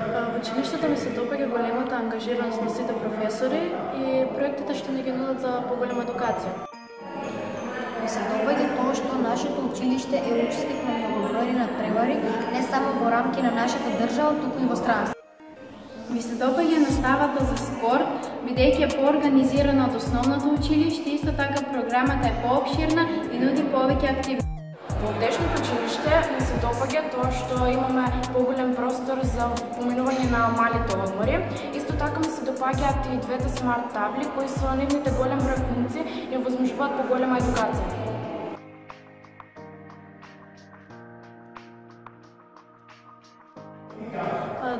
В училищата ми се допаѓа големата ангажираност на сите професори и проектите што ни ги нудат за поголема едукација. Ми се допаѓа тоа што нашето училиште е учесник на многобројни надпревари, не само во рамки на нашата држава, туку и во странство. Ми се допаѓа наставата за спорт, бидејќи е поорганизирана од основното училиште, исто така програмата е поопширна и нуди повеќе активности. Во овдешното училиште ми се допаѓа тоа што имаме поголем простор за поминување на малите одмори. Исто така ми се допаѓаат и двете смарт табли кои со нивните голем број функции ни овозможуваат поголема едукација.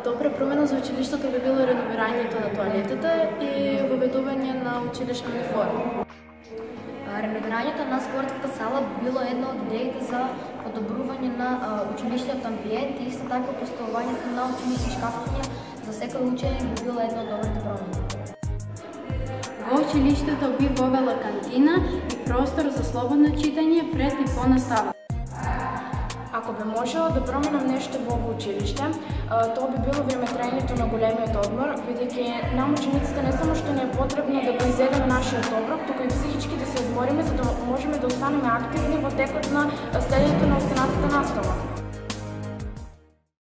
Добра промена за училиштето би било реновирањето на тоалетите и воведување на училишна униформа. Реновирањето на спортската сала било една од идеите за подобрување на училиштниот амбиент и исто така поставувањето на училишни шкафчиња за секој ученик би било една од добрите промени. Во училиштето би вовела кантина и простор за слободно читање пред и по настава. Ако би можела да променам нешто во ово училиште, тоа би било времетраењето на големиот одмор, бидејќи нам учениците не само што ни е потребно да го изедеме нашиот оброк, туку и психички да се одмориме за да можеме да останеме активни во текот на следењето на останатата настава.